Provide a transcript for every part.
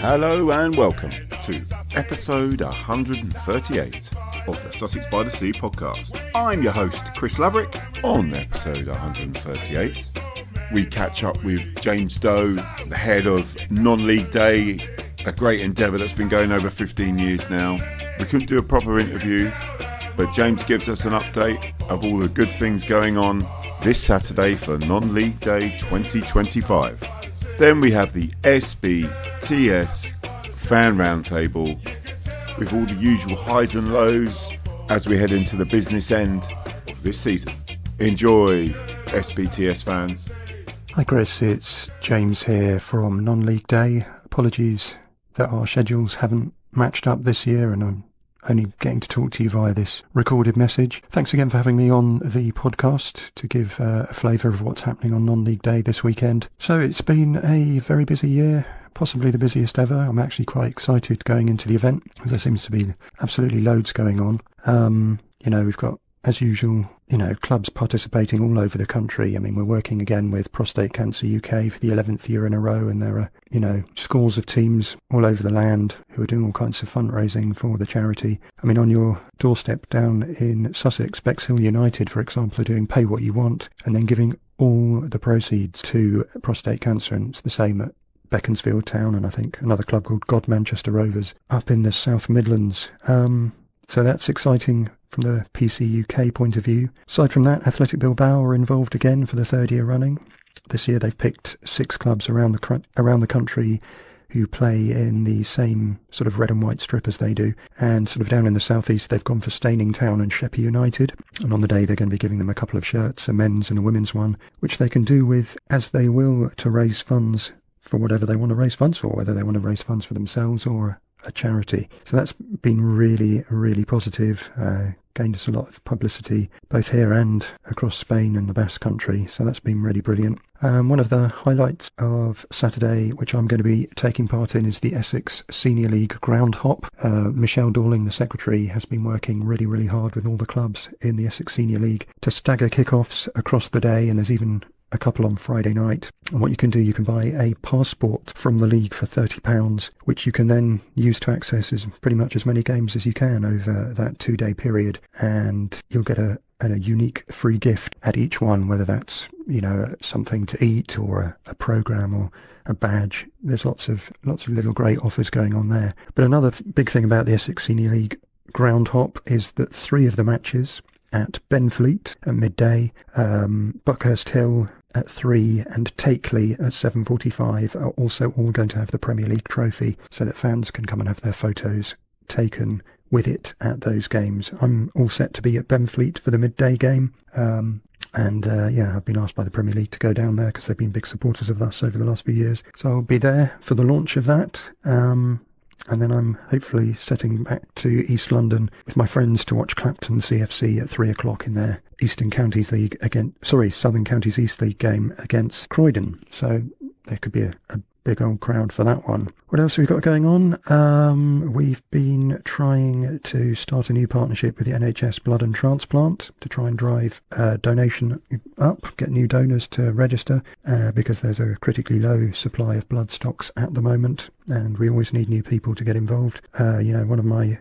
Hello and welcome to episode 138 of the Sussex by the Sea podcast. I'm your host, Chris Laverick. On episode 138, we catch up with James Doe, the head of Non-League Day, a great endeavour that's been going over 15 years now. We couldn't do a proper interview, but James gives us an update of all the good things going on this Saturday for Non-League Day 2025. Then we have the SBTS fan roundtable with all the usual highs and lows as we head into the business end of this season. Enjoy, SBTS fans. Hi Chris, it's James here from Non-League Day. Apologies that our schedules haven't matched up this year and I'm only getting to talk to you via this recorded message. Thanks again for having me on the podcast to give a flavour of what's happening on Non-League Day this weekend. So it's been a very busy year, possibly the busiest ever. I'm actually quite excited going into the event as there seems to be absolutely loads going on. We've got, as usual, clubs participating all over the country. I mean, we're working again with Prostate Cancer UK for the 11th year in a row, and there are, scores of teams all over the land who are doing all kinds of fundraising for the charity. I mean, on your doorstep down in Sussex, Bexhill United, for example, are doing Pay What You Want and then giving all the proceeds to prostate cancer, and it's the same at Beaconsfield Town and I think another club called God Manchester Rovers up in the South Midlands. So that's exciting from the PC UK point of view. Aside from that, Athletic Bilbao are involved again for the third year running. This year they've picked 6 clubs around the country who play in the same sort of red and white strip as they do. And sort of down in the southeast, they've gone for Staining Town and Sheppey United. And on the day, they're going to be giving them a couple of shirts, a men's and a women's one, which they can do with as they will to raise funds for whatever they want to raise funds for, whether they want to raise funds for themselves or a charity. So that's been really, really positive. Gained us a lot of publicity both here and across Spain and the Basque Country. So that's been really brilliant. One of the highlights of Saturday, which I'm going to be taking part in, is the Essex Senior League ground hop. Michelle Dorling, the secretary, has been working really, really hard with all the clubs in the Essex Senior League to stagger kickoffs across the day, and there's even a couple on Friday night. And what you can do, you can buy a passport from the league for £30, which you can then use to access pretty much as many games as you can over that 2-day period. And you'll get a unique free gift at each one, whether that's, something to eat or a programme or a badge. There's lots of little great offers going on there. But another big thing about the Essex Senior League ground hop is that 3 of the matches at Benfleet at midday, Buckhurst Hill at 3 and Takeley at 7:45 are also all going to have the Premier League trophy so that fans can come and have their photos taken with it at those games. I'm all set to be at Benfleet for the midday game. I've been asked by the Premier League to go down there because they've been big supporters of us over the last few years. So I'll be there for the launch of that. And then I'm hopefully setting back to East London with my friends to watch Clapton CFC at 3 o'clock in their Southern Counties East League game against Croydon. So there could be a big old crowd for that one. What else have we got going on? We've been trying to start a new partnership with the NHS Blood and Transplant to try and drive donation up, get new donors to register, because there's a critically low supply of blood stocks at the moment, and we always need new people to get involved. One of my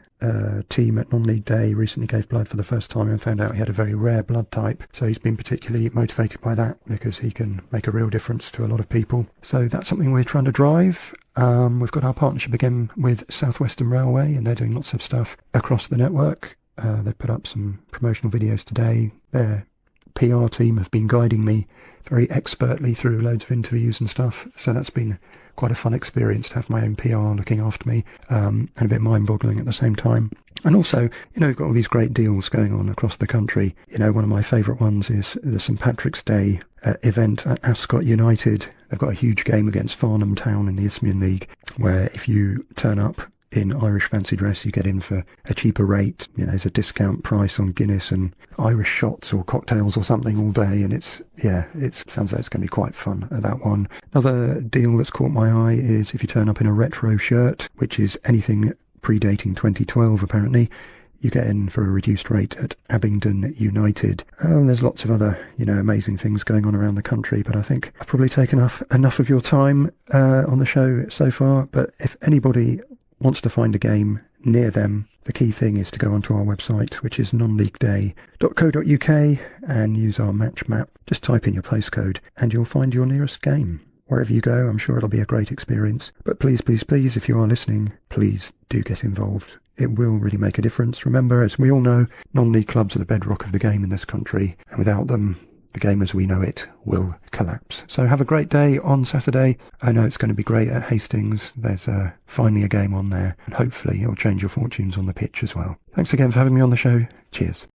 team at Non-League Day recently gave blood for the first time and found out he had a very rare blood type, so he's been particularly motivated by that because he can make a real difference to a lot of people. So that's something we're trying to drive. We've got our partnership again with South Western Railway, and they're doing lots of stuff across the network. They put up some promotional videos today. Their PR team have been guiding me very expertly through loads of interviews and stuff, so that's been quite a fun experience to have my own PR looking after me, and a bit mind-boggling at the same time. And also, we've got all these great deals going on across the country. One of my favourite ones is the St Patrick's Day event at Ascot United. They've got a huge game against Farnham Town in the Isthmian League, where if you turn up in Irish fancy dress, you get in for a cheaper rate. There's a discount price on Guinness and Irish shots or cocktails or something all day, and it sounds like it's going to be quite fun at that one. Another deal that's caught my eye is if you turn up in a retro shirt, which is anything predating 2012 apparently, you get in for a reduced rate at Abingdon United. And there's lots of other, amazing things going on around the country, but I think I've probably taken enough of your time on the show so far. But if anybody wants to find a game near them, the key thing is to go onto our website, which is nonleagueday.co.uk, and use our match map. Just type in your postcode and you'll find your nearest game. Wherever you go, I'm sure it'll be a great experience. But please, please, please, if you are listening, please do get involved. It will really make a difference. Remember, as we all know, non-league clubs are the bedrock of the game in this country, and without them, the game as we know it will collapse. So have a great day on Saturday. I know it's going to be great at Hastings. There's finally a game on there, and hopefully it'll change your fortunes on the pitch as well. Thanks again for having me on the show. Cheers.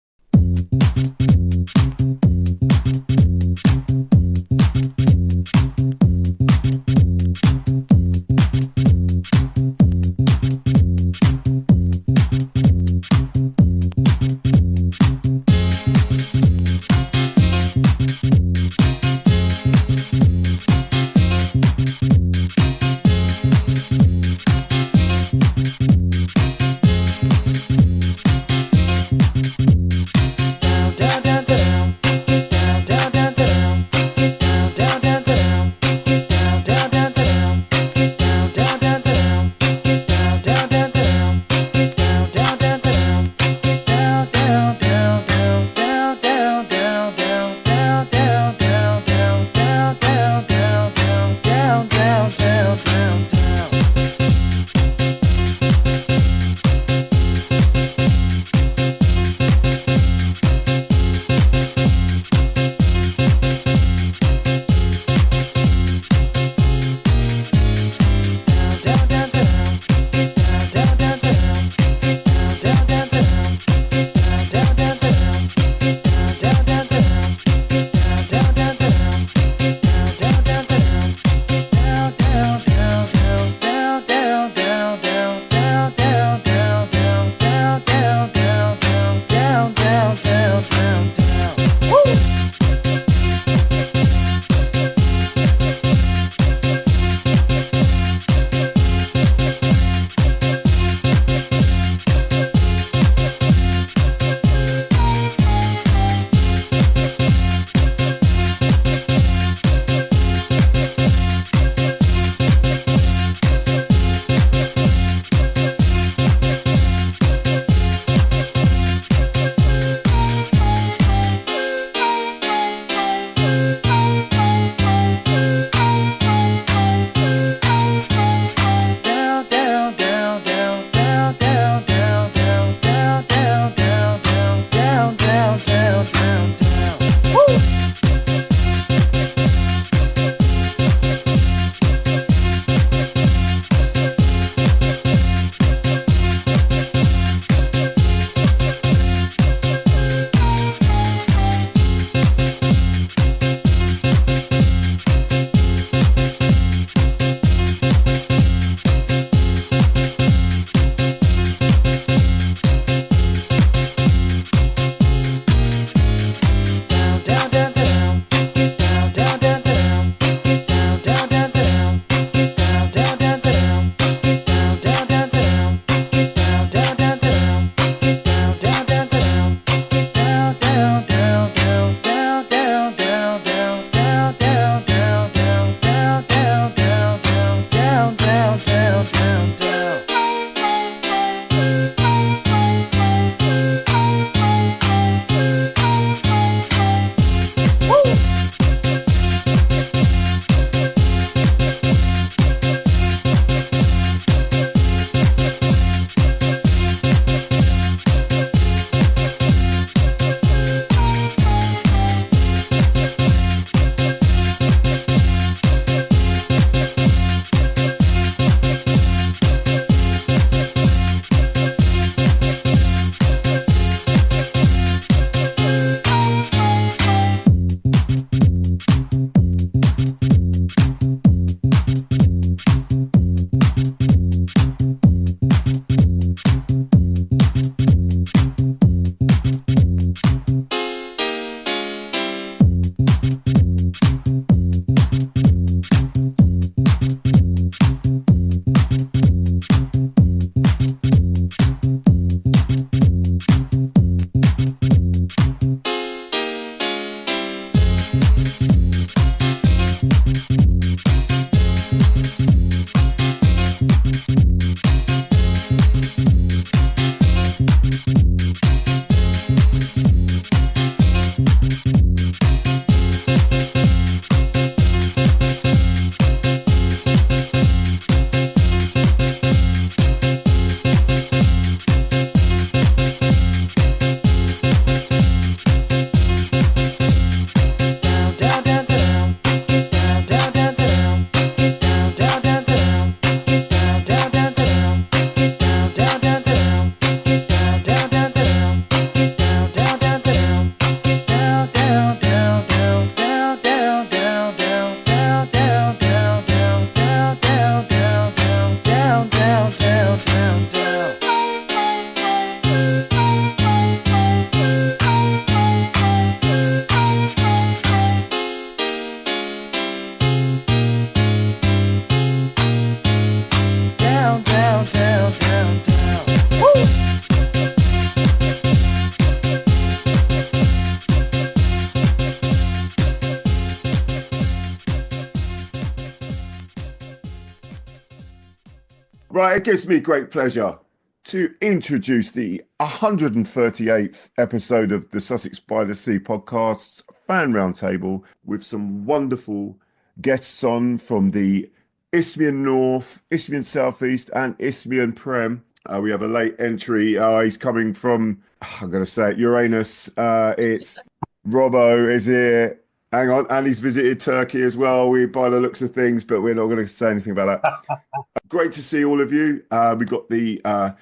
Right, it gives me great pleasure to introduce the 138th episode of the Sussex by the Sea podcast's fan roundtable with some wonderful guests on from the Isthmian North, Isthmian Southeast, and Isthmian PREM. We have a late entry. He's coming from, I'm going to say it, Uranus. It's Robbo is here. Hang on, and he's visited Turkey as well. We, by the looks of things, but we're not going to say anything about that. Great to see all of you. We got the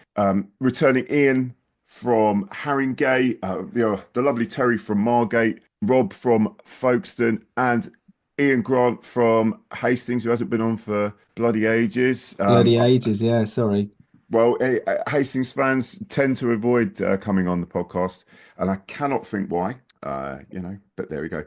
returning Ian from Haringey, the lovely Terry from Margate, Rob from Folkestone, and Ian Grant from Hastings, who hasn't been on for bloody ages. Bloody ages, yeah, sorry. Well, Hastings fans tend to avoid coming on the podcast, and I cannot think why. But there we go.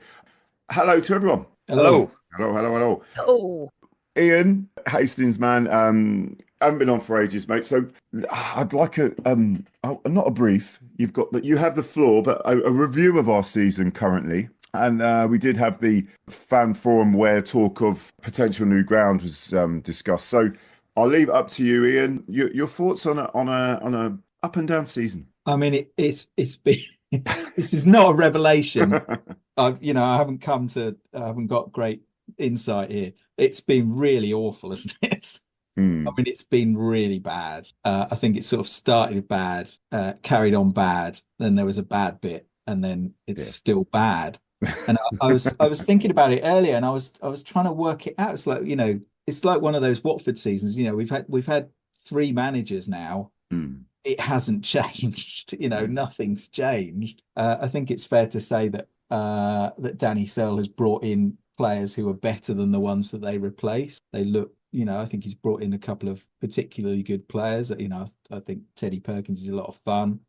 Hello to everyone. Hello. Hello. Oh, Ian, Hastings man, haven't been on for ages, mate. So I'd like not a brief. You have the floor, but a review of our season currently. And we did have the fan forum where talk of potential new ground was discussed. So I'll leave it up to you, Ian. Your thoughts on a up and down season. I mean, it's been this is not a revelation. I haven't got great insight here. It's been really awful, isn't it? I mean, it's been really bad. I think it sort of started bad, carried on bad, then there was a bad bit, and then it's still bad. And I was thinking about it earlier, and I was trying to work it out. It's like, it's like one of those Watford seasons. We've had 3 managers now. It hasn't changed. Nothing's changed. I think it's fair to say that Danny Searle has brought in players who are better than the ones that they replaced. They look, I think he's brought in a couple of particularly good players. I think Teddy Perkins is a lot of fun.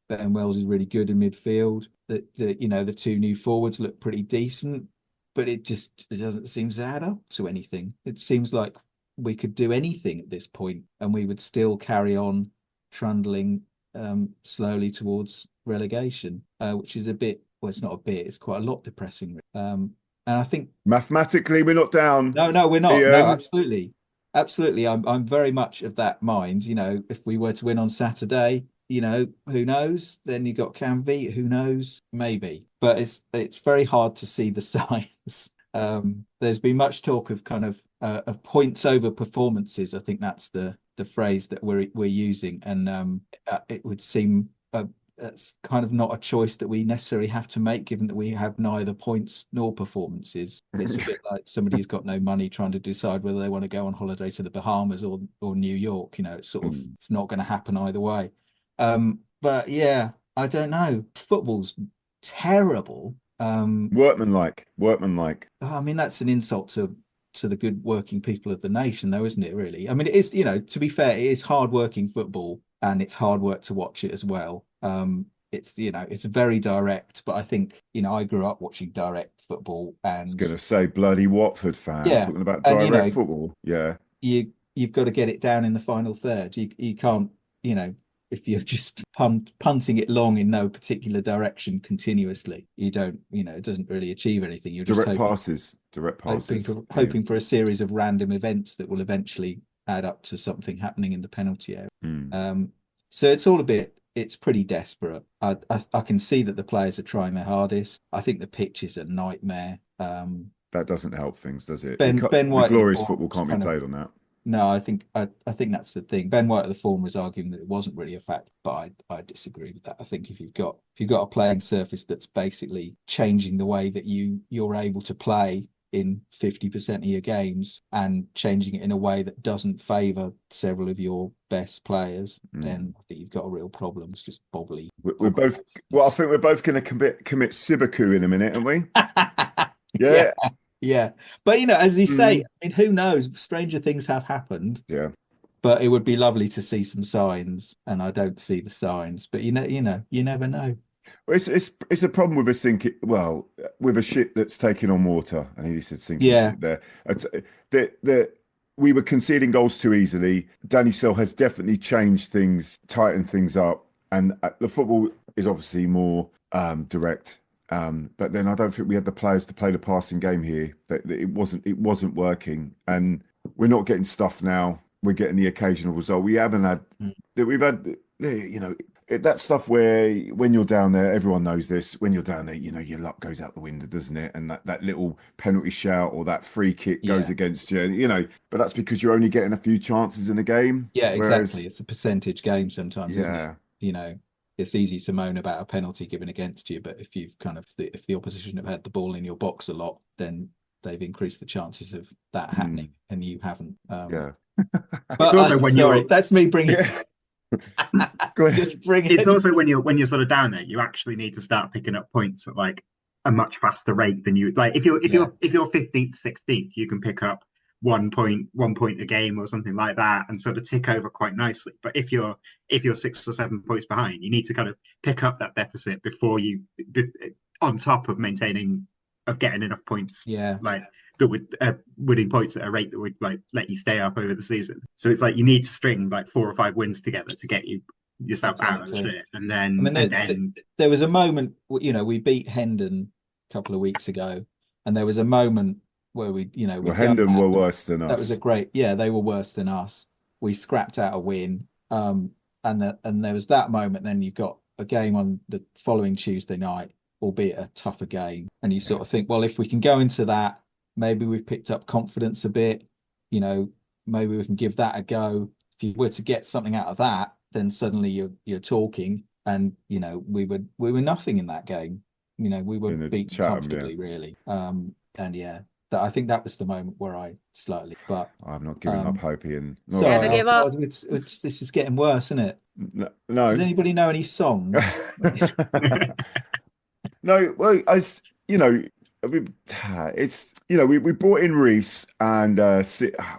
Ben Wells is really good in midfield. The 2 new forwards look pretty decent, but it doesn't seem to add up to anything. It seems like we could do anything at this point and we would still carry on trundling slowly towards relegation, which is it's not a bit, it's quite a lot depressing. And I think mathematically we're not down. No, we're not. Ian. No, absolutely. I'm very much of that mind. If we were to win on Saturday, who knows? Then you got Canvey, who knows? Maybe, but it's very hard to see the signs. There's been much talk of kind of points over performances. I think that's the phrase that we're using, and it would seem that's kind of not a choice that we necessarily have to make, given that we have neither points nor performances. It's a bit like somebody who's got no money trying to decide whether they want to go on holiday to the Bahamas or New York. It's sort of it's not going to happen either way. But yeah, I don't know. Football's terrible. Workmanlike. I mean, that's an insult to the good working people of the nation, though, isn't it? Really. I mean, it is. To be fair, it is hard-working football, and it's hard work to watch it as well. It's very direct, but I think I grew up watching direct football, and I was going to say bloody Watford fans talking about direct football. Yeah, you've got to get it down in the final third. You can't, if you're just punting it long in no particular direction continuously, you don't, it doesn't really achieve anything. You're just direct passes, hoping for a series of random events that will eventually add up to something happening in the penalty area. So it's pretty desperate. I can see that the players are trying their hardest. I think the pitch is a nightmare. That doesn't help things, does it? Ben White, the glorious football can't be played on that. No, I think that's the thing. Ben White at the Forum was arguing that it wasn't really a fact, but I disagree with that. I think if you've got a playing surface that's basically changing the way that you're able to play in 50% of your games and changing it in a way that doesn't favour several of your best players, then I think you've got a real problem. It's just bobbly. We're both. Well, I think we're both going to commit Sibaku in a minute, aren't we? Yeah. Yeah, but as you say, I mean, who knows? Stranger things have happened. Yeah, but it would be lovely to see some signs, and I don't see the signs. But you never know. Well, it's a problem with a sinking. Well, with a ship that's taking on water, and he said sinking ship there. We were conceding goals too easily. Danny Searle has definitely changed things, tightened things up, and the football is obviously more direct. But then I don't think we had the players to play the passing game here. That it wasn't working, and we're not getting stuff now. we're getting the occasional result. We haven't had that. We've had, you know, that stuff where when you're down there, everyone knows this. When you're down there, you know, your luck goes out the window, doesn't it? And that little penalty shout or that free kick goes against you, you know. But that's because you're only getting a few chances in a game. Yeah, exactly. Whereas, it's a percentage game sometimes, isn't it? You know, it's easy to moan about a penalty given against you, but if you've if the opposition have had the ball in your box a lot, then they've increased the chances of that happening, and you haven't. But it's also when sorry, that's me bringing. It's also when you're sort of down there, you actually need to start picking up points at like a much faster rate than you like. If you're 15th, 16th, you can pick up 1 point a game or something like that, and sort of tick over quite nicely. But if you're 6 or 7 points behind, you need to kind of pick up that deficit before on top of getting enough points. Like that would winning points at a rate that would like let you stay up over the season. So it's like you need to string like 4 or 5 wins together to get yourself out of shit. And then there was a moment, you know, we beat Hendon a couple of weeks ago, and there was a moment where Hendon were worse than us. That was they were worse than us. We scrapped out a win, and there was that moment. Then you've got a game on the following Tuesday night, albeit a tougher game, and you sort of think, well, if we can go into that, maybe we've picked up confidence a bit, you know, maybe we can give that a go. If you were to get something out of that, then suddenly you're talking. And you know, we were nothing in that game. You know, we were beaten comfortably, really. I think that was the moment where I slightly. But I'm not giving up hope, Ian. Never give up. This is getting worse, isn't it? No. Does anybody know any songs? No. Well, you know, it's, you know, we brought in Reese and I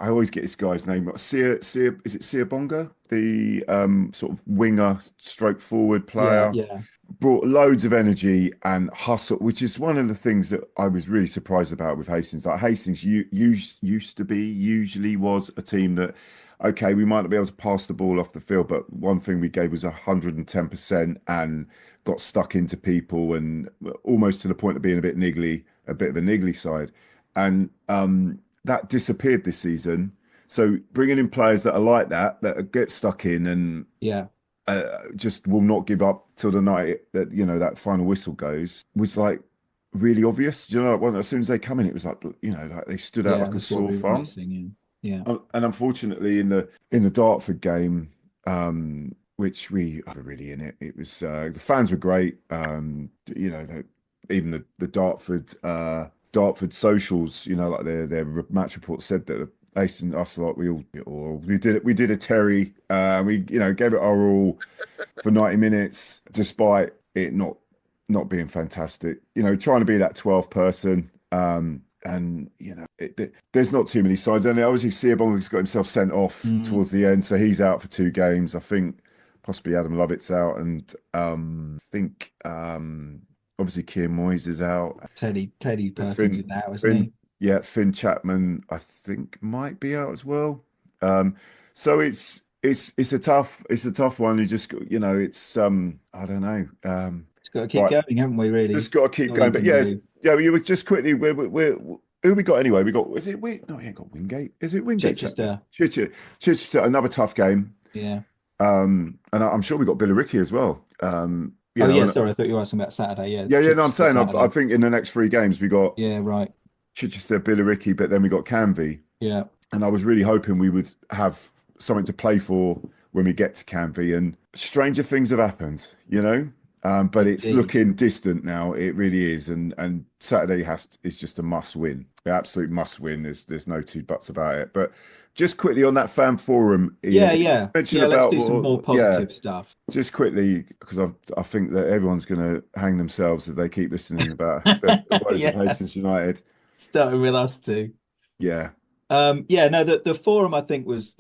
always get this guy's name. Is it Siabonga, the sort of winger stroke forward player? Yeah. Brought loads of energy and hustle, which is one of the things that I was really surprised about with Hastings. Like Hastings usually was a team that, okay, we might not be able to pass the ball off the field, but one thing we gave was 110% and got stuck into people and almost to the point of being a bit of a niggly side. And that disappeared this season. So bringing in players that are like that get stuck in and just will not give up till the night that, you know, that final whistle goes, was like really obvious. You know, as soon as they come in, it was like, you know, like they stood out like a sore thumb. And unfortunately, in the Dartford game, which we are really in it, it was the fans were great. You know, even the Dartford socials, you know, like their match report said that Hastings, us lot, we did a Terry. We, you know, gave it our all for 90 minutes, despite it not being fantastic. You know, trying to be that 12th person. And you know, there's not too many sides. And obviously, Siabonga's got himself sent off towards the end, so he's out for 2 games. I think possibly Adam Lovett's out, and I think obviously Keir Moyes is out. Teddy Perkins is out, isn't he? Yeah, Finn Chapman, I think, might be out as well. So it's a tough one. You just, you know, it's I don't know. It's got to keep going, haven't we? Really, just got to keep going. But you were just quickly. Who we got anyway? We got. Is it? No, we ain't got Wingate. Is it Wingate? Chichester. Another tough game. Yeah. And I'm sure we got Billericay as well. Sorry, I thought you were asking about Saturday. Yeah. No, I'm saying I think in the next 3 games we got. Yeah, right. Chichester, Billericay, but then we got Canvey. Yeah. And I was really hoping we would have something to play for when we get to Canvey. And stranger things have happened, you know. But it's looking distant now. It really is. And Saturday is just a must win. The absolute must win. There's no two buts about it. But just quickly on that fan forum. Yeah. Let's do some more positive stuff. Just quickly, because I think that everyone's going to hang themselves if they keep listening about the woes of Hastings United. Starting with us too. Yeah. The forum, I think, was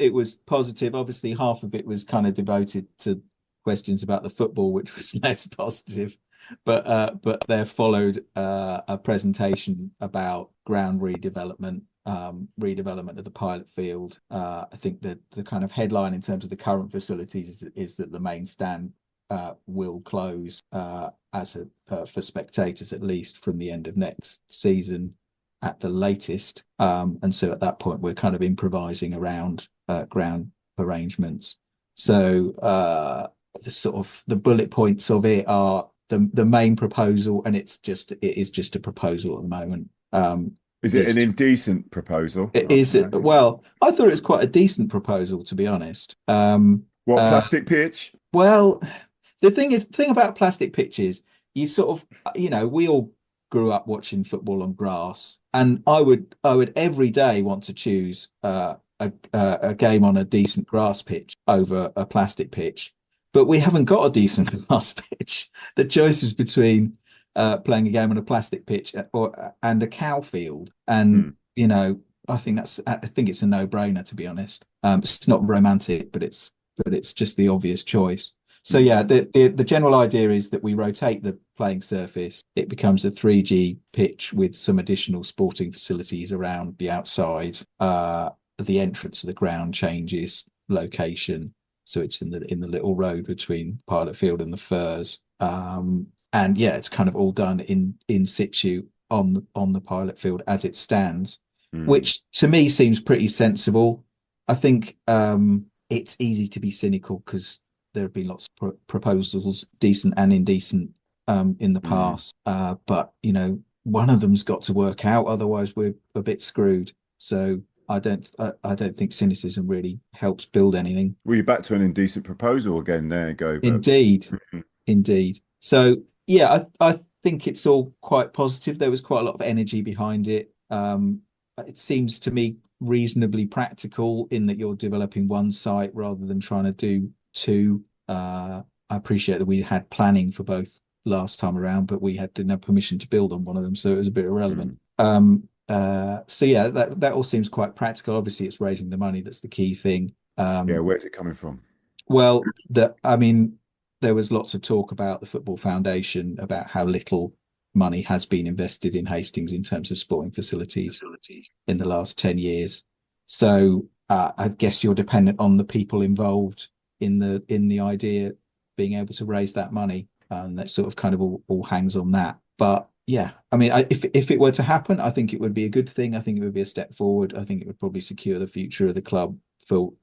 positive. Obviously, half of it was kind of devoted to questions about the football, which was less positive. But there followed a presentation about ground redevelopment of the pilot field. I think that the kind of headline in terms of the current facilities is that the main stand will close for spectators, at least from the end of next season at the latest. And so at that point, we're kind of improvising around ground arrangements. So the bullet points of it are the main proposal, and it is just a proposal at the moment. Is it an indecent proposal? It is. Well, I thought it was quite a decent proposal, to be honest. Plastic pitch? Well, the thing about plastic pitches, you sort of, we all grew up watching football on grass, and I would every day want to choose a game on a decent grass pitch over a plastic pitch, but we haven't got a decent grass pitch. The choice is between playing a game on a plastic pitch and a cow field, and I think it's a no-brainer, to be honest. It's not romantic, but it's just the obvious choice. So yeah, the general idea is that we rotate the playing surface. It becomes a 3G pitch with some additional sporting facilities around the outside. The entrance of the ground changes location, so it's in the little road between Pilot Field and the Firs. And yeah, it's kind of all done in situ on the Pilot Field as it stands, which to me seems pretty sensible. I think it's easy to be cynical because there have been lots of proposals, decent and indecent, in the past. But one of them's got to work out, otherwise we're a bit screwed. So I don't think cynicism really helps build anything. Well, you're back to an indecent proposal again. There you go. But... Indeed. So yeah, I think it's all quite positive. There was quite a lot of energy behind it. It seems to me reasonably practical in that you're developing one site rather than trying to do two. I appreciate that we had planning for both last time around, but we didn't have permission to build on one of them, so it was a bit irrelevant. So yeah, that all seems quite practical. Obviously, it's raising the money that's the key thing. Where's it coming from? Well, there was lots of talk about the Football Foundation, about how little money has been invested in Hastings in terms of sporting facilities in the last 10 years. So I guess you're dependent on the people involved in the idea being able to raise that money, and that sort of kind of all hangs on that. But yeah, I mean, if it were to happen, I think it would be a good thing. I think it would be a step forward. I think it would probably secure the future of the club for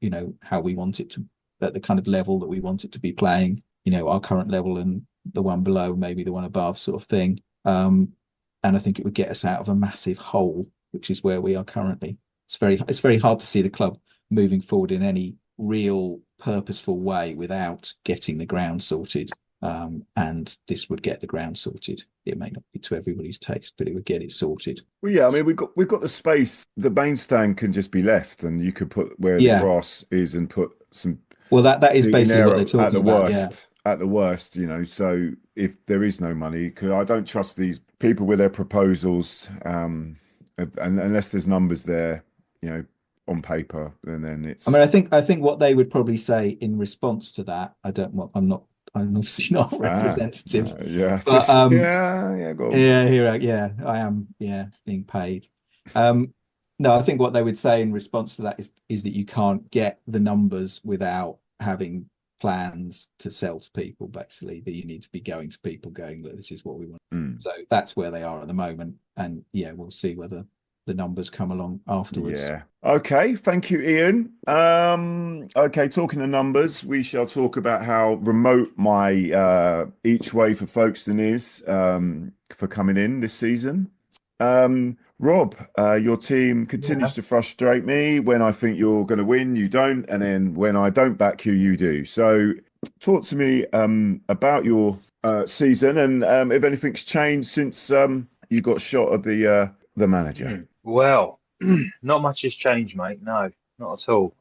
how we want it to, at the kind of level that we want it to be playing. Our current level and the one below, maybe the one above, sort of thing. And I think it would get us out of a massive hole, which is where we are currently. It's very hard to see the club moving forward in any real purposeful way without getting the ground sorted. And this would get the ground sorted. It may not be to everybody's taste, but it would get it sorted. Well, yeah, I mean, we've got the space. The main stand can just be left, and you could put where the grass is and put some. Well, that is basically what they're talking about. At the worst, so if there is no money, because I don't trust these people with their proposals, and unless there's numbers there, on paper, and then it's. I mean, I think what they would probably say in response to that, I'm obviously not representative. Go on. I am being paid. No, I think what they would say in response to that is that you can't get the numbers without having plans to sell to people, basically, that you need to be going to people going, look, this is what we want. So that's where they are at the moment, and we'll see whether the numbers come along afterwards. Okay, thank you, Ian. Okay, talking of numbers, we shall talk about how remote my each way for Folkestone is for coming in this season. Rob, your team continues to frustrate me. When I think you're going to win, you don't, and then when I don't back you, you do. So talk to me about your season, and if anything's changed since you got shot at the manager. Well, not much has changed, mate. No, not at all.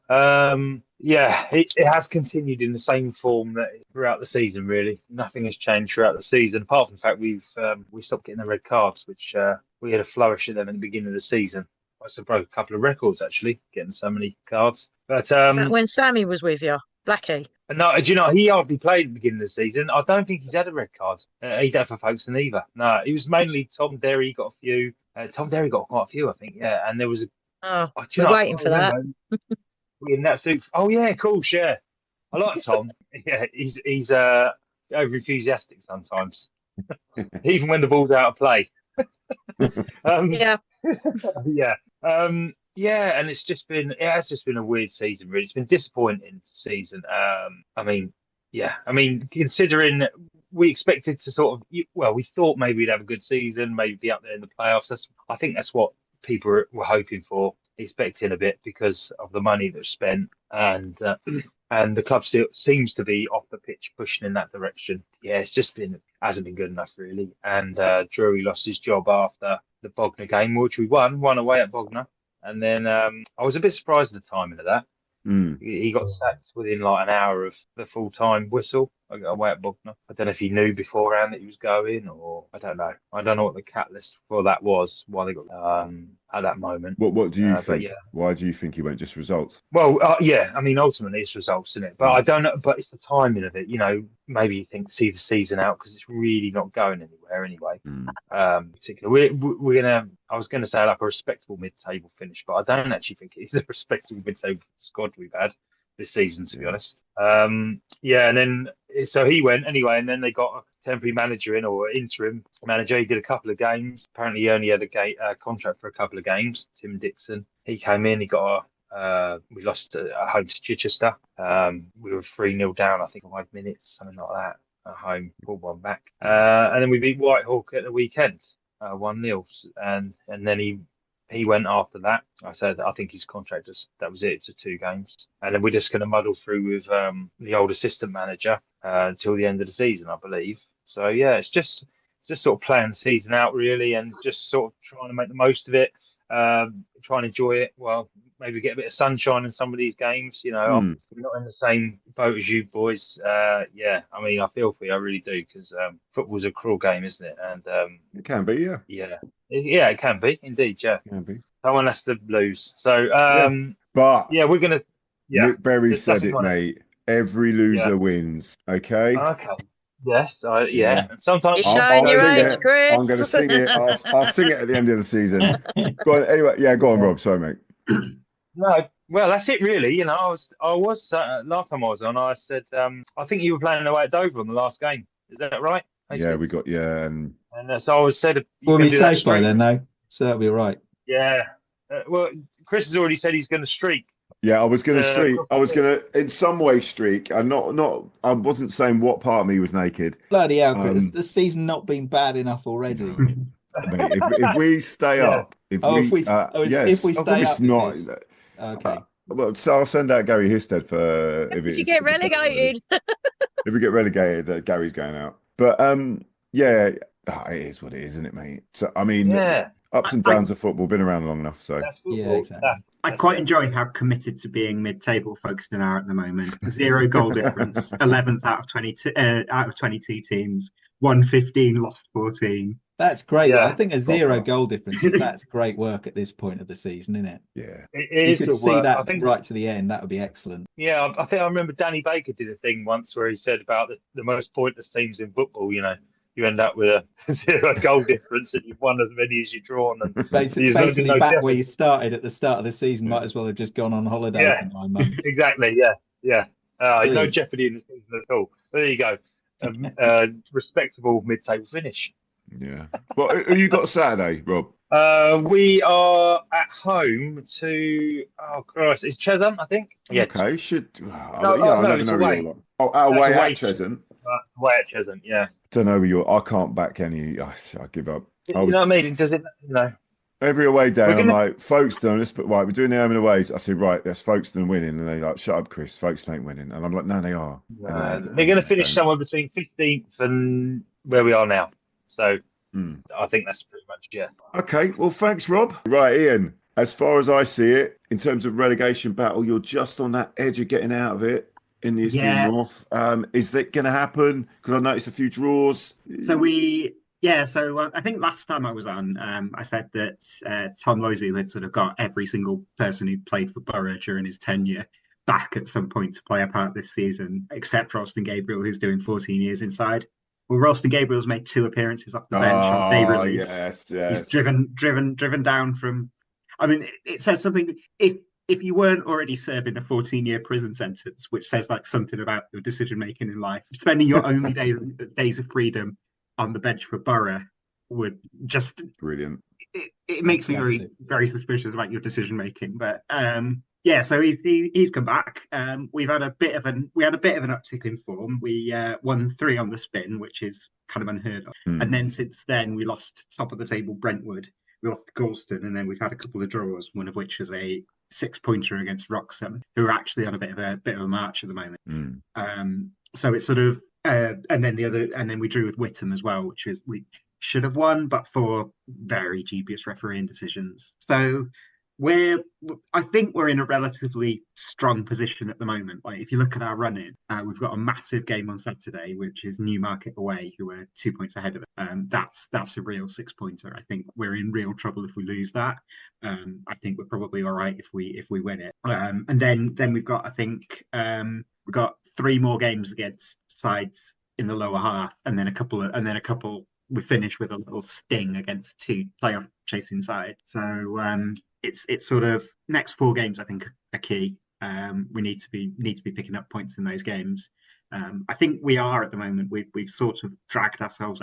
It has continued in the same form that throughout the season. Really, nothing has changed throughout the season, apart from the fact we stopped getting the red cards, which we had a flourish at them at the beginning of the season. I broke a couple of records actually, getting so many cards. But is that when Sammy was with you, Blackie? No, do you know he hardly played at the beginning of the season. I don't think he's had a red card. He don't for Folkestone either. No, it was mainly Tom Derry got a few. Tom Derry got quite a few, I think. Yeah, and there was we're waiting for that. In that suit. Oh yeah, of course, yeah. I like Tom. Yeah, he's over enthusiastic sometimes, even when the ball's out of play. Yeah. Yeah, and it has just been a weird season, really. It's been disappointing season. Considering we expected to we thought maybe we'd have a good season, maybe be up there in the playoffs. I think that's what people were hoping for, expecting a bit because of the money that's spent, and the club still seems to be off the pitch pushing in that direction. Yeah, hasn't been good enough, really. And Drury lost his job after the Bognor game, which we won away at Bognor. And then I was a bit surprised at the timing of that. He got sacked within like an hour of the full-time whistle away at Bognor. I don't know if he knew beforehand that he was going, or I don't know. I don't know what the catalyst for that was, why they got at that moment. What do you think? Yeah. Why do you think he went just results? Well, ultimately it's results, isn't it? But I don't know. But it's the timing of it. Maybe you think see the season out because it's really not going anywhere anyway. Particularly, I was gonna say like a respectable mid-table finish, but I don't actually think it's a respectable mid-table squad we've had this season, to be honest. And then so he went anyway, and then they got a temporary manager in, or interim manager. He did a couple of games. Apparently, he only had a contract for a couple of games. Tim Dixon. He came in. He got we lost at home to Chichester. We were 3-0 down, I think, 5 minutes, something like that. At home, pulled one back, and then we beat Whitehawk at the weekend, 1-0, and then he went after that. I said I think his contract that was it to 2 games, and then we're just going to muddle through with the old assistant manager until the end of the season, I believe. So yeah, it's just sort of playing the season out really, and just sort of trying to make the most of it, try and enjoy it. Well, maybe get a bit of sunshine in some of these games. I'm not in the same boat as you boys. I feel for you, I really do, because football's a cruel game, isn't it? And it can be, yeah, it can be indeed. Yeah, it can be. Someone has to lose. So, we're gonna. Yeah, Nick Berry said it, mate. Every loser wins. Okay. Okay. Yes. And sometimes you're showing your age, Chris. I'm going to sing it. I'll sing it at the end of the season. Go on. Anyway, go on, Rob. Sorry, mate. No, well, that's it, really. I was last time I was on. I said I think you were playing away at Dover on the last game. Is that right? Yeah, we got and so I said we'll be safe by then, though, so that'll be all right. Yeah. Well, Chris has already said he's going to streak. Yeah, I was going to streak. I was going to, in some way, streak. I wasn't saying what part of me was naked. Bloody hell, Chris. The season not been bad enough already. Mate, if we stay up, if we stay up, not. Okay. Well, so I'll send out Gary Histed for if you get relegated. If we get relegated, Gary's going out. But it is what it is, isn't it, mate? So I mean, ups and downs of football, been around long enough. So yeah, exactly. I quite enjoy how committed to being mid-table Folkestone are at the moment. 0 goal difference, 11th out of 22 teams, won 15, lost 14. That's great. Yeah. I think a 0 goal difference, that's great work at this point of the season, isn't it? Yeah. If you could see that right to the end, that would be excellent. Yeah, I think I remember Danny Baker did a thing once where he said about the most pointless teams in football, you end up with a 0 goal difference and you've won as many as you've drawn. And basically back where you started at the start of the season, might as well have just gone on holiday for 9 months. Exactly, yeah. No jeopardy in the season at all. There you go. Respectable mid-table finish. Yeah. Well, who you got Saturday, Rob? We are at home to it's Chesham, I think. Yeah. Okay. I never know where you're. Away at Chesham. Away at Chesham, yeah. Don't know where you're. I can't back any. I give up. You know what I mean? Does it? Every away day, I'm like, Folkestone, we're doing the home and aways. I said, right, that's Folkestone winning. And they're like, shut up, Chris, Folkestone ain't winning. And I'm like, no, they are. They're going to finish somewhere between 15th and where we are now. So I think that's pretty much, Okay, well, thanks, Rob. Right, Ian, as far as I see it, in terms of relegation battle, you're just on that edge of getting out of it in the Isthmian North. Is that going to happen? Because I noticed a few draws. So I think last time I was on, I said that Tom Loisy had sort of got every single person who played for Borough during his tenure back at some point to play a part this season, except Ralston Gabriel, who's doing 14 years inside. Well, Ralston Gabriel's made 2 appearances off the bench on day release. Yes. He's driven down from. I mean, it says something. If you weren't already serving a 14-year prison sentence, which says like something about your decision making in life, spending your only days of freedom on the bench for Borough would just Brilliant. It makes me very, very suspicious about your decision making. But yeah, so he's come back. We had a bit of an uptick in form. We won 3 on the spin, which is kind of unheard of. And then since then we lost top of the table Brentwood, we lost to Galston, and then we've had a couple of draws, one of which was a 6-pointer against Wroxham, who are actually on a bit of a march at the moment. So it's sort of and then we drew with Whittam as well, which is we should have won, but for very dubious refereeing decisions. So I think we're in a relatively strong position at the moment. Like if you look at our running, we've got a massive game on Saturday, which is Newmarket away, who are 2 points ahead of it. That's a real 6-pointer. I think we're in real trouble if we lose that. I think we're probably all right if we win it. And then we've got, I think we've got 3 more games against sides in the lower half, and then a couple. We finish with a little sting against 2 playoff chasing sides. So it's sort of next 4 games I think are key. We need to be picking up points in those games. I think we are at the moment. We've sort of dragged ourselves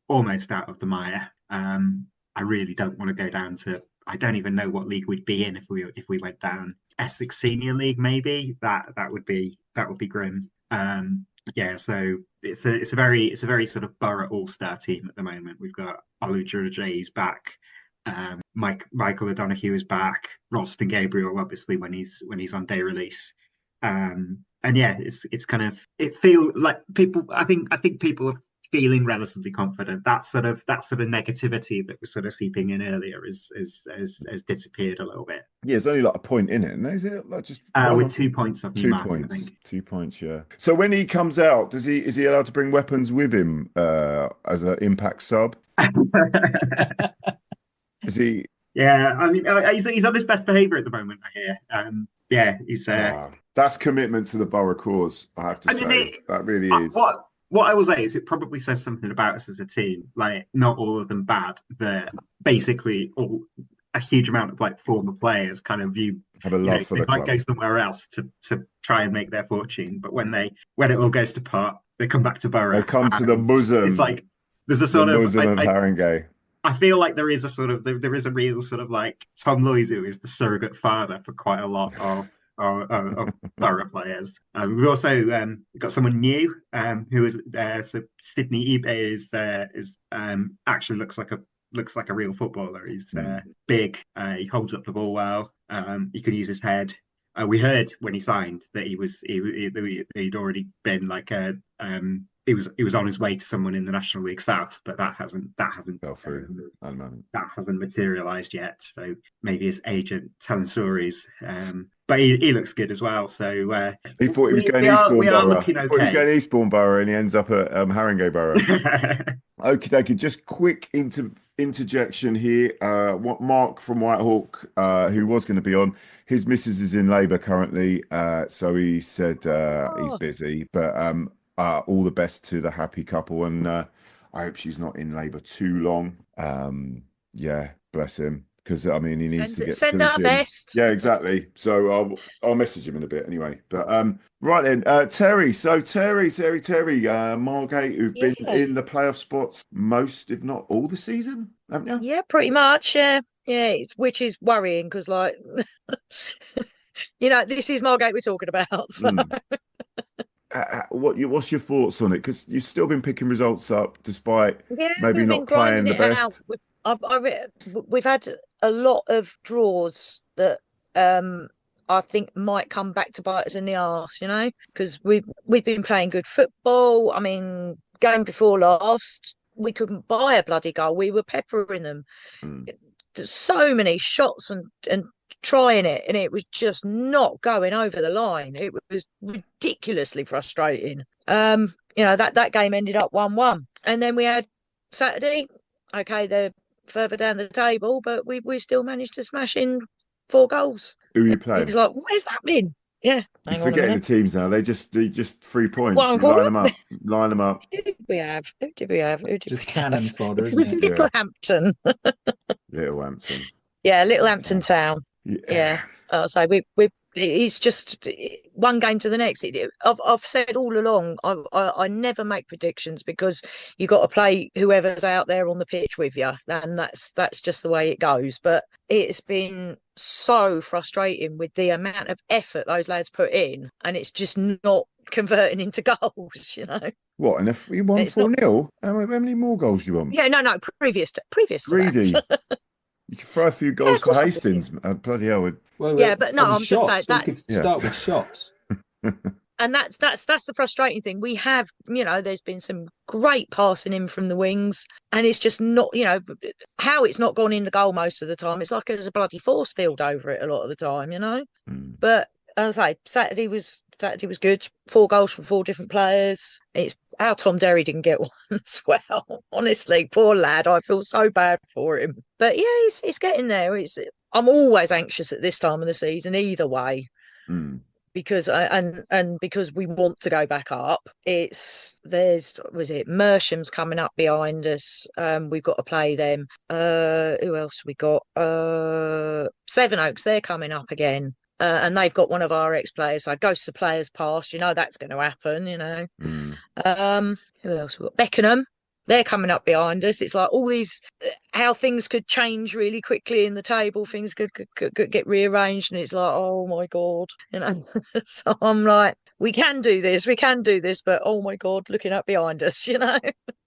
almost out of the mire. I really don't want to go down to. I don't even know what league we'd be in if we went down. Essex Senior League maybe. That would be grim. Yeah, so it's a very sort of Borough all-star team at the moment. We've got Oluja Ajayi's back, Michael O'Donoghue is back, Ralston Gabriel obviously when he's on day release, and yeah, it's kind of it feel like people. I think people are feeling relatively confident. That sort of negativity that was sort of seeping in earlier has disappeared a little bit. Yeah, it's only like a point in it, and is it like just with 2 points off Newmarket, I think. 2 points, yeah. So when he comes out, is he allowed to bring weapons with him as an impact sub? Is he? Yeah, I mean, he's on his best behaviour at the moment, I hear. Yeah, he's. That's commitment to the Borough cause, I have to say. That really is. What I will say is it probably says something about us as a team. Like, not all of them bad. They're basically a huge amount of like former players kind of have a love for the club. Might go somewhere else to try and make their fortune, but when it all goes to pot, they come back to Borough. They come to the bosom. It's like there's a sort of Haringey. I feel like there is a real sort of like Tom Loiseau is the surrogate father for quite a lot of Borough players. We've also got someone new who is so Sydney eBay is actually looks like a real footballer. He's big. He holds up the ball well. He can use his head. We heard when he signed that he'd already been like he was on his way to someone in the National League South, but that hasn't fell through. That hasn't materialised yet. So maybe his agent telling stories. But he looks good as well. So he thought he was going Eastbourne Borough. Looking okay. He thought he was going Eastbourne Borough, and he ends up at Haringey Borough. Okay, just quick interjection here. What Mark from Whitehawk, who was going to be on, his missus is in labour currently, so he said he's busy, but all the best to the happy couple, and I hope she's not in labour too long. Yeah, bless him, because I mean he needs to get send to the our gym. best. Yeah, exactly. So I'll message him in a bit anyway. But right then, Terry. So Terry, Margate, who've been in the playoff spots most, if not all, the season, haven't you? Yeah, pretty much. Yeah, which is worrying because, like, this is Margate we're talking about. So. What's your thoughts on it? Because you've still been picking results up despite maybe not playing the best. We've had a lot of draws that I think might come back to bite us in the arse, because we've been playing good football. I mean, game before last, we couldn't buy a bloody goal. We were peppering them. So many shots and trying it, and it was just not going over the line. It was ridiculously frustrating. That game ended up 1-1, and then we had Saturday. Okay, they're further down the table, but we still managed to smash in 4 goals. Who are you playing? It's like, where's that been? Yeah, you're forgetting the teams now. They just 3 points. Line them up. Who did we have? Just cannon fodder, It was Littlehampton. Littlehampton. Yeah, Littlehampton Town. Yeah. So it's just one game to the next. I've said all along, I never make predictions because you got to play whoever's out there on the pitch with you, and that's just the way it goes. But it's been so frustrating with the amount of effort those lads put in, and it's just not converting into goals. What? And if you won It's 4-0, how many more goals do you want? Yeah, no, previous to Greedy. that. You can throw a few goals to Hastings. Bloody hell. Yeah, but no, I'm shots. just saying We could start with shots. And that's the frustrating thing. We have, there's been some great passing in from the wings, and it's just not, how it's not gone in the goal most of the time. It's like there's a bloody force field over it a lot of the time, But as I say, Saturday was good. 4 goals from 4 different players. It's how Tom Derry didn't get one as well. Honestly, poor lad. I feel so bad for him. But yeah, it's getting there. I'm always anxious at this time of the season, either way. Because because we want to go back up. Mersham's coming up behind us. We've got to play them. Who else we got? Sevenoaks, they're coming up again. And they've got one of our ex-players. So ghosts of players past, that's going to happen, Who else we got? Beckenham. They're coming up behind us. It's like all these, how things could change really quickly in the table. Things could get rearranged, and it's like, oh my God, So I'm like, we can do this, but oh my God, looking up behind us,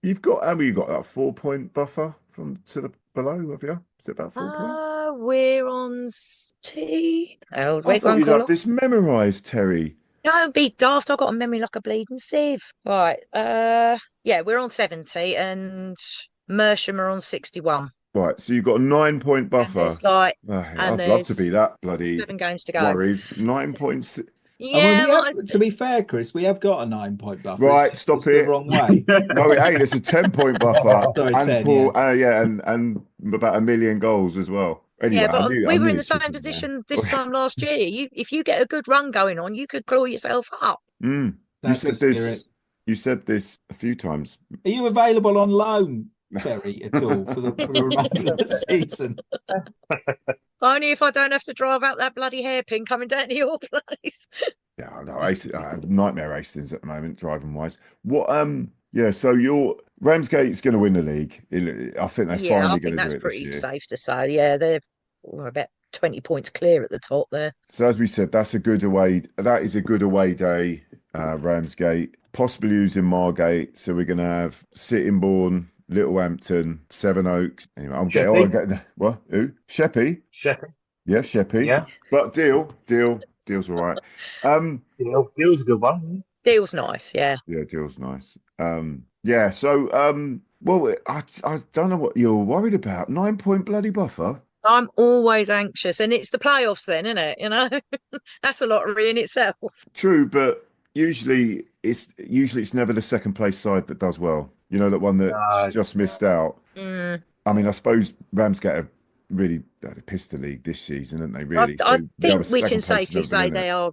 You've got, how many you got? That 4-point buffer from to the below, have you? Is it about 4 points? We're on T. Oh, I thought you'd have this memorised, Terry. No, be daft. I've got a memory like a bleeding sieve. Right. Yeah, we're on 70 and Mersham are on 61. Right, so you've got a 9-point buffer. And I'd love to be that bloody 7 games to go. Worried. 9 points. Yeah, to be fair, Chris, we have got a 9-point buffer. Right, stop it. The wrong way. No, it ain't. It's a 10-point buffer. Sorry, and 10, and about 1 million goals as well. Anyway, yeah, but we were in the same position this time last year. If you get a good run going on, you could claw yourself up. You said this a few times. Are you available on loan, Terry, at all for the remainder of the season? Only if I don't have to drive out that bloody hairpin coming down to your place. Yeah, no, I have nightmare Hastings at the moment, driving wise. What? So your Ramsgate's going to win the league. I think they're finally going to do it this year. That's pretty safe to say. Yeah, they're about 20 points clear at the top there. So as we said, that is a good away day. Ramsgate, possibly using Margate. So we're going to have Sittingbourne, Littlehampton, Sevenoaks. Anyway, I'm getting what? Who? Sheppey. Yeah, Sheppey. Yeah. But Deal's all right. Deal's a good one. Deal's nice, yeah. Yeah, Deal's nice. So well, I don't know what you're worried about. 9-point bloody buffer. I'm always anxious, and it's the playoffs then, isn't it? That's a lottery in itself. True, but usually it's never the second place side that does well. That one that just missed out. I mean, I suppose Ramsgate have really pissed the league this season, haven't they? Really, I think we can safely say they're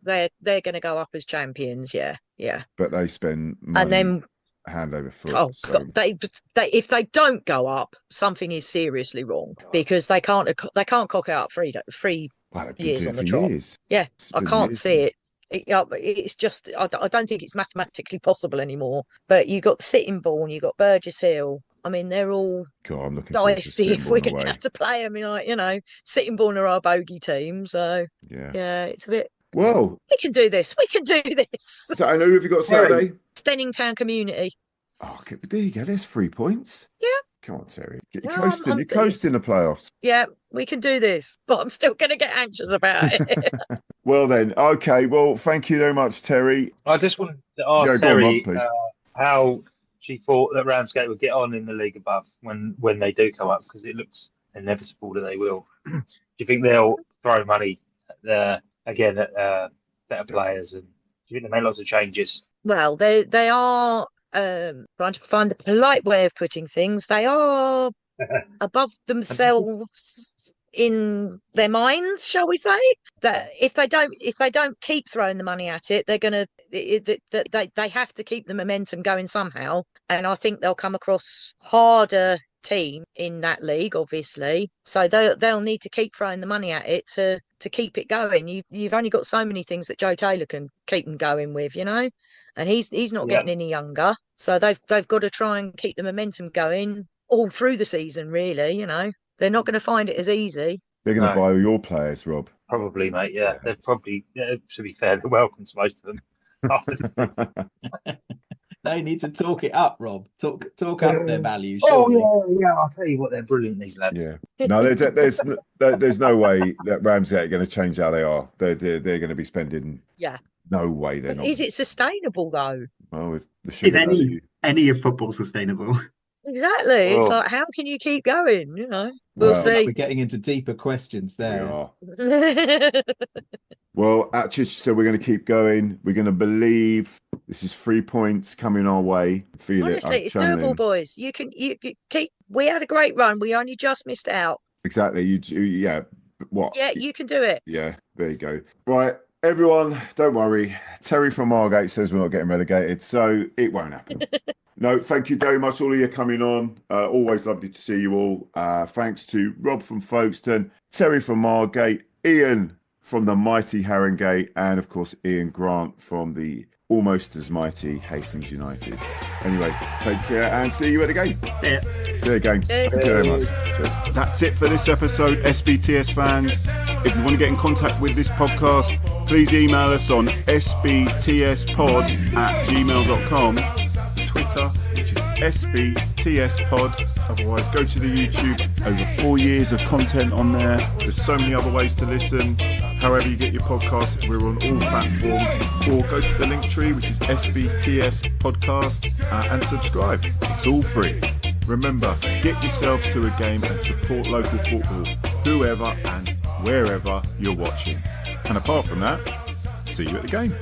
going to go up as champions. Yeah. But they spend money and then hand over foot. Oh, so. God, they if they don't go up, something is seriously wrong because they can't cock out 3 years on the trot. Yeah, I can't see it. It's just I don't think it's mathematically possible anymore. But you got Sittingbourne, you got Burgess Hill. I mean, they're all I'm looking dicey if we're going to have to play them. Sittingbourne are our bogey team, so yeah, it's a bit. Well, we can do this. So I know who have you got Saturday? Stenning Town Community. Oh, there you go. There's 3 points. Yeah. Come on, Terry. You're coasting the playoffs. Yeah, we can do this, but I'm still going to get anxious about it. Well then, okay. Well, thank you very much, Terry. I just wanted to ask Terry how she thought that Ramsgate would get on in the league above when they do come up, because it looks inevitable that they will. Do you think they'll throw money at better players, and do you think they make lots of changes? Well, they are trying to find a polite way of putting things. They are above themselves in their minds, shall we say? That if they don't keep throwing the money at it, they're gonna they have to keep the momentum going somehow. And I think they'll come across harder team in that league, obviously. So they'll need to keep throwing the money at it to keep it going. You've only got so many things that Joe Taylor can keep them going with, and he's not getting any younger. So they've got to try and keep the momentum going all through the season, really. They're not going to find it as easy. They're going to buy all your players, Rob. Probably, mate. Yeah. They're probably. To be fair, they're welcome to most of them. They need to talk it up, Rob. Talk up their value. Oh Surely. yeah. I'll tell you what, they're brilliant, these lads. Yeah. No, there's no way that Ramsgate are going to change how they are. They're going to be spending. Yeah. No way they're not. Is it sustainable though? Well, with the sugar is any of football sustainable? Exactly. It's like, how can you keep going? We'll see. We're getting into deeper questions there. Well, actually, so we're going to keep going. We're going to believe this is 3 points coming our way. Honestly, it's doable, boys. You keep. We had a great run. We only just missed out. Exactly. Yeah. What? Yeah, you can do it. Yeah. There you go. Right. Everyone, don't worry. Terry from Margate says we're not getting relegated, so it won't happen. No, thank you very much, all of you coming on. Always lovely to see you all. Thanks to Rob from Folkestone, Terry from Margate, Ian from the mighty Haringey, and of course Ian Grant from the almost as mighty Hastings United. Anyway, take care and see you at the game. Yeah. See you again. Cheers. Thank you very much. Cheers. That's it for this episode, SBTS fans. If you want to get in contact with this podcast, please email us on sbtspod@gmail.com. Twitter, which is SBTSpod. Otherwise, go to the YouTube. Over 4 years of content on there. There's so many other ways to listen. However you get your podcasts, we're on all platforms. Or go to the link tree, which is SBTS Podcast, and subscribe. It's all free. Remember, get yourselves to a game and support local football, whoever and wherever you're watching. And apart from that, see you at the game.